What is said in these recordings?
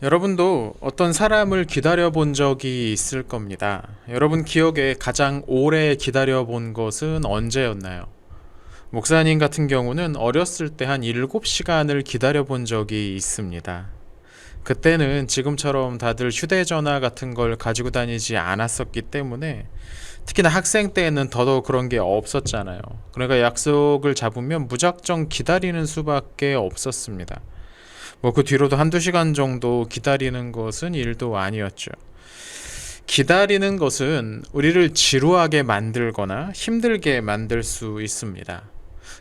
여러분도 어떤 사람을 기다려 본 적이 있을 겁니다. 여러분 기억에 가장 오래 기다려 본 것은 언제였나요? 목사님 같은 경우는 어렸을 때 한 7시간을 기다려 본 적이 있습니다. 그때는 지금처럼 다들 휴대전화 같은 걸 가지고 다니지 않았었기 때문에 특히나 학생 때에는 더더욱 그런 게 없었잖아요. 그러니까 약속을 잡으면 무작정 기다리는 수밖에 없었습니다. 그 뒤로도 한두 시간 정도 기다리는 것은 일도 아니었죠. 기다리는 것은 우리를 지루하게 만들거나 힘들게 만들 수 있습니다.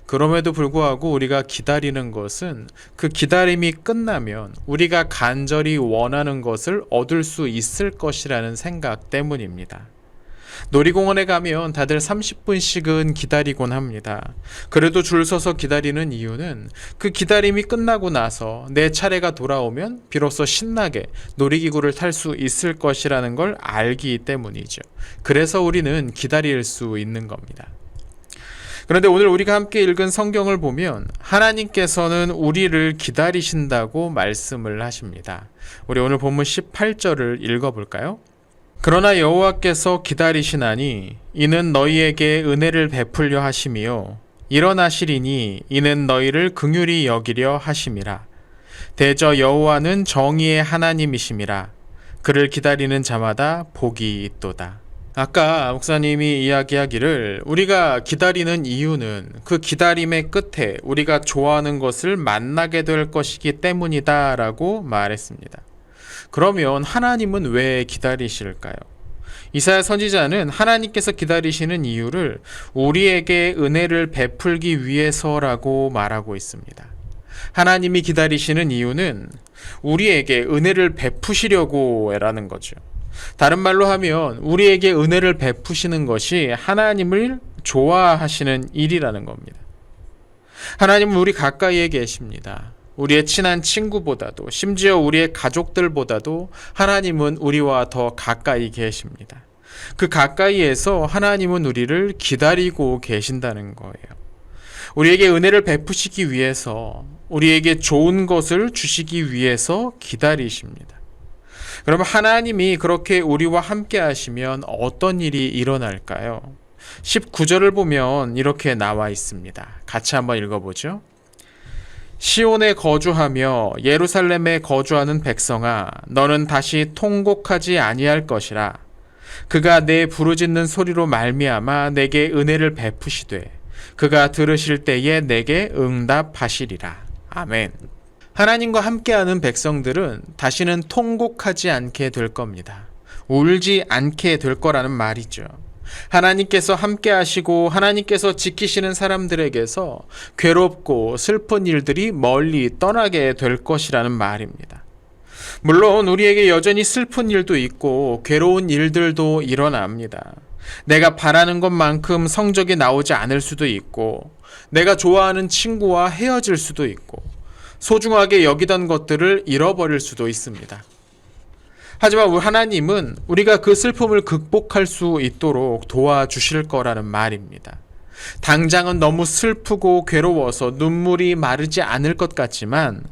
그럼에도 불구하고 우리가 기다리는 것은 그 기다림이 끝나면 우리가 간절히 원하는 것을 얻을 수 있을 것이라는 생각 때문입니다. 놀이공원에 가면 다들 30분씩은 기다리곤 합니다. 그래도 줄 서서 기다리는 이유는 그 기다림이 끝나고 나서 내 차례가 돌아오면 비로소 신나게 놀이기구를 탈 수 있을 것이라는 걸 알기 때문이죠. 그래서 우리는 기다릴 수 있는 겁니다. 그런데 오늘 우리가 함께 읽은 성경을 보면 하나님께서는 우리를 기다리신다고 말씀을 하십니다. 우리 오늘 본문 18절을 읽어볼까요? 그러나 여호와께서 기다리시나니 이는 너희에게 은혜를 베풀려 하심이요 일어나시리니 이는 너희를 긍휼히 여기려 하심이라. 대저 여호와는 정의의 하나님이심이라. 그를 기다리는 자마다 복이 있도다. 아까 목사님이 이야기하기를 우리가 기다리는 이유는 그 기다림의 끝에 우리가 좋아하는 것을 만나게 될 것이기 때문이다 라고 말했습니다. 그러면 하나님은 왜 기다리실까요? 이사야 선지자는 하나님께서 기다리시는 이유를 우리에게 은혜를 베풀기 위해서라고 말하고 있습니다. 하나님이 기다리시는 이유는 우리에게 은혜를 베푸시려고 라는 거죠. 다른 말로 하면 우리에게 은혜를 베푸시는 것이 하나님을 좋아하시는 일이라는 겁니다. 하나님은 우리 가까이에 계십니다. 우리의 친한 친구보다도 심지어 우리의 가족들보다도 하나님은 우리와 더 가까이 계십니다. 그 가까이에서 하나님은 우리를 기다리고 계신다는 거예요. 우리에게 은혜를 베푸시기 위해서, 우리에게 좋은 것을 주시기 위해서 기다리십니다. 그러면 하나님이 그렇게 우리와 함께 하시면 어떤 일이 일어날까요? 19절을 보면 이렇게 나와 있습니다. 같이 한번 읽어보죠. 시온에 거주하며 예루살렘에 거주하는 백성아, 너는 다시 통곡하지 아니할 것이라. 그가 내 부르짖는 소리로 말미암아 내게 은혜를 베푸시되 그가 들으실 때에 내게 응답하시리라. 아멘. 하나님과 함께하는 백성들은 다시는 통곡하지 않게 될 겁니다. 울지 않게 될 거라는 말이죠. 하나님께서 함께 하시고 하나님께서 지키시는 사람들에게서 괴롭고 슬픈 일들이 멀리 떠나게 될 것이라는 말입니다. 물론 우리에게 여전히 슬픈 일도 있고 괴로운 일들도 일어납니다. 내가 바라는 것만큼 성적이 나오지 않을 수도 있고 내가 좋아하는 친구와 헤어질 수도 있고 소중하게 여기던 것들을 잃어버릴 수도 있습니다. 하지만 하나님은 우리가 그 슬픔을 극복할 수 있도록 도와주실 거라는 말입니다. 당장은 너무 슬프고 괴로워서 눈물이 마르지 않을 것 같지만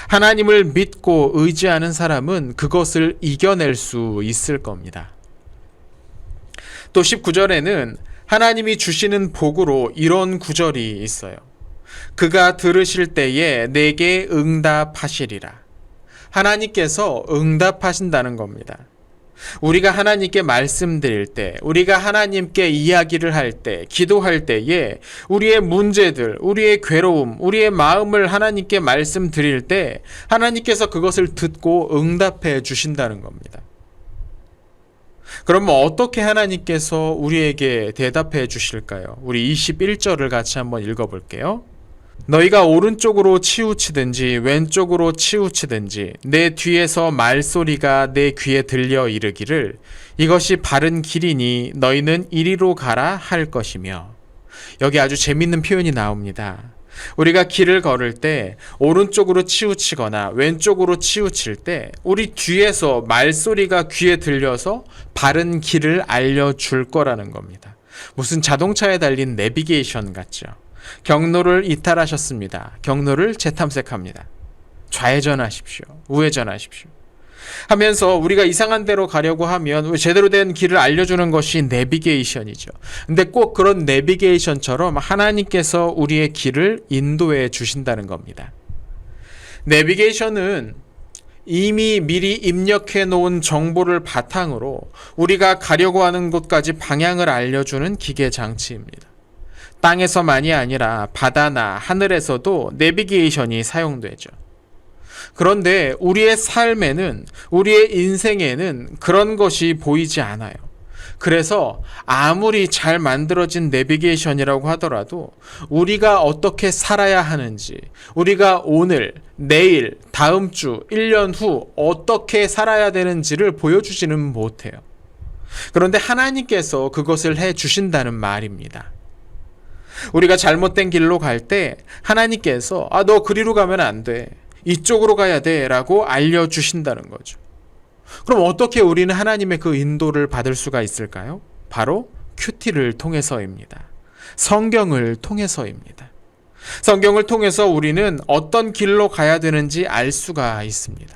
하나님을 믿고 의지하는 사람은 그것을 이겨낼 수 있을 겁니다. 또 19절에는 하나님이 주시는 복으로 이런 구절이 있어요. 그가 들으실 때에 내게 응답하시리라. 하나님께서 응답하신다는 겁니다. 우리가 하나님께 말씀드릴 때, 우리가 하나님께 이야기를 할 때, 기도할 때에 우리의 문제들, 우리의 괴로움, 우리의 마음을 하나님께 말씀드릴 때 하나님께서 그것을 듣고 응답해 주신다는 겁니다. 그럼 어떻게 하나님께서 우리에게 대답해 주실까요? 우리 21절을 같이 한번 읽어볼게요. 너희가 오른쪽으로 치우치든지 왼쪽으로 치우치든지 내 뒤에서 말소리가 내 귀에 들려 이르기를 이것이 바른 길이니 너희는 이리로 가라 할 것이며. 여기 아주 재밌는 표현이 나옵니다. 우리가 길을 걸을 때 오른쪽으로 치우치거나 왼쪽으로 치우칠 때 우리 뒤에서 말소리가 귀에 들려서 바른 길을 알려줄 거라는 겁니다. 무슨 자동차에 달린 내비게이션 같죠. 경로를 이탈하셨습니다. 경로를 재탐색합니다. 좌회전하십시오. 우회전하십시오. 하면서 우리가 이상한 데로 가려고 하면 제대로 된 길을 알려주는 것이 내비게이션이죠. 근데 꼭 그런 내비게이션처럼 하나님께서 우리의 길을 인도해 주신다는 겁니다. 내비게이션은 이미 미리 입력해 놓은 정보를 바탕으로 우리가 가려고 하는 곳까지 방향을 알려주는 기계 장치입니다. 땅에서만이 아니라 바다나 하늘에서도 내비게이션이 사용되죠. 그런데 우리의 삶에는, 우리의 인생에는 그런 것이 보이지 않아요. 그래서 아무리 잘 만들어진 내비게이션이라고 하더라도 우리가 어떻게 살아야 하는지, 우리가 오늘, 내일, 다음 주, 1년 후 어떻게 살아야 되는지를 보여주지는 못해요. 그런데 하나님께서 그것을 해 주신다는 말입니다. 우리가 잘못된 길로 갈 때 하나님께서 너 그리로 가면 안 돼. 이쪽으로 가야 돼 라고 알려주신다는 거죠. 그럼 어떻게 우리는 하나님의 그 인도를 받을 수가 있을까요? 바로 큐티를 통해서입니다. 성경을 통해서입니다. 성경을 통해서 우리는 어떤 길로 가야 되는지 알 수가 있습니다.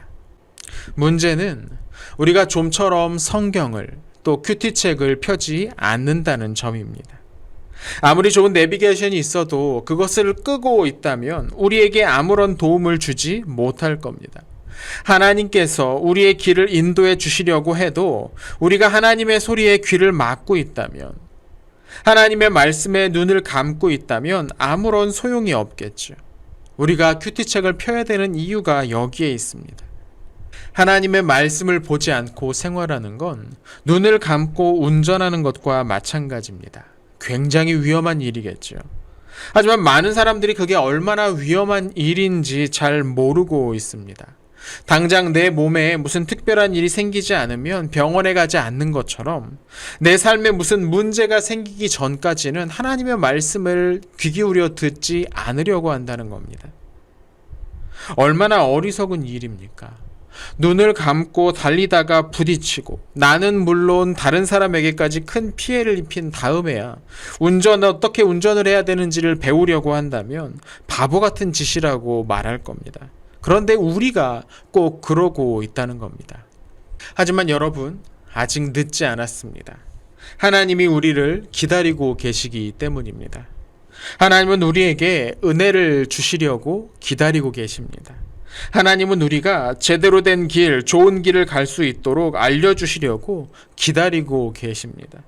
문제는 우리가 좀처럼 성경을 또 큐티책을 펴지 않는다는 점입니다. 아무리 좋은 내비게이션이 있어도 그것을 끄고 있다면 우리에게 아무런 도움을 주지 못할 겁니다. 하나님께서 우리의 길을 인도해 주시려고 해도 우리가 하나님의 소리에 귀를 막고 있다면, 하나님의 말씀에 눈을 감고 있다면 아무런 소용이 없겠죠. 우리가 큐티책을 펴야 되는 이유가 여기에 있습니다. 하나님의 말씀을 보지 않고 생활하는 건 눈을 감고 운전하는 것과 마찬가지입니다. 굉장히 위험한 일이겠죠. 하지만 많은 사람들이 그게 얼마나 위험한 일인지 잘 모르고 있습니다. 당장 내 몸에 무슨 특별한 일이 생기지 않으면 병원에 가지 않는 것처럼 내 삶에 무슨 문제가 생기기 전까지는 하나님의 말씀을 귀 기울여 듣지 않으려고 한다는 겁니다. 얼마나 어리석은 일입니까? 눈을 감고 달리다가 부딪히고 나는 물론 다른 사람에게까지 큰 피해를 입힌 다음에야 어떻게 운전을 해야 되는지를 배우려고 한다면 바보 같은 짓이라고 말할 겁니다. 그런데 우리가 꼭 그러고 있다는 겁니다. 하지만 여러분, 아직 늦지 않았습니다. 하나님이 우리를 기다리고 계시기 때문입니다. 하나님은 우리에게 은혜를 주시려고 기다리고 계십니다. 하나님은 우리가 제대로 된 길, 좋은 길을 갈 수 있도록 알려주시려고 기다리고 계십니다.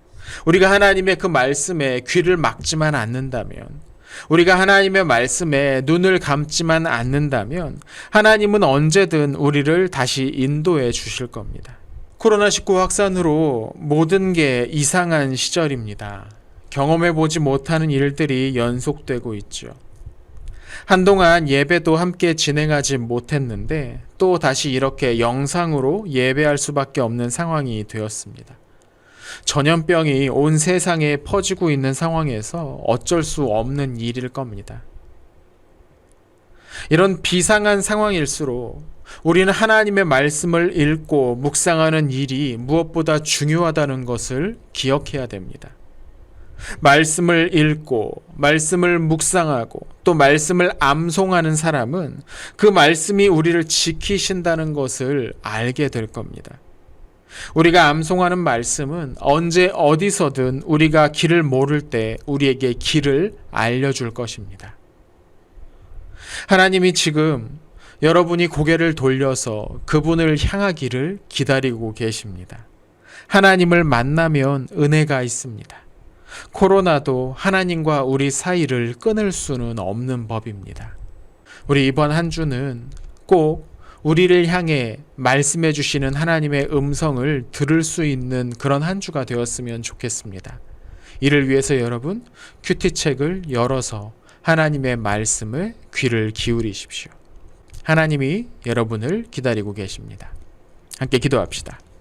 우리가 하나님의 그 말씀에 귀를 막지만 않는다면, 우리가 하나님의 말씀에 눈을 감지만 않는다면 하나님은 언제든 우리를 다시 인도해 주실 겁니다. 코로나19 확산으로 모든 게 이상한 시절입니다. 경험해 보지 못하는 일들이 연속되고 있죠. 한동안 예배도 함께 진행하지 못했는데 또 다시 이렇게 영상으로 예배할 수밖에 없는 상황이 되었습니다. 전염병이 온 세상에 퍼지고 있는 상황에서 어쩔 수 없는 일일 겁니다. 이런 비상한 상황일수록 우리는 하나님의 말씀을 읽고 묵상하는 일이 무엇보다 중요하다는 것을 기억해야 됩니다. 말씀을 읽고 말씀을 묵상하고 또 말씀을 암송하는 사람은 그 말씀이 우리를 지키신다는 것을 알게 될 겁니다. 우리가 암송하는 말씀은 언제 어디서든 우리가 길을 모를 때 우리에게 길을 알려줄 것입니다. 하나님이 지금 여러분이 고개를 돌려서 그분을 향하기를 기다리고 계십니다. 하나님을 만나면 은혜가 있습니다. 코로나도 하나님과 우리 사이를 끊을 수는 없는 법입니다. 우리 이번 한 주는 꼭 우리를 향해 말씀해 주시는 하나님의 음성을 들을 수 있는 그런 한 주가 되었으면 좋겠습니다. 이를 위해서 여러분, 큐티책을 열어서 하나님의 말씀을 귀를 기울이십시오. 하나님이 여러분을 기다리고 계십니다. 함께 기도합시다.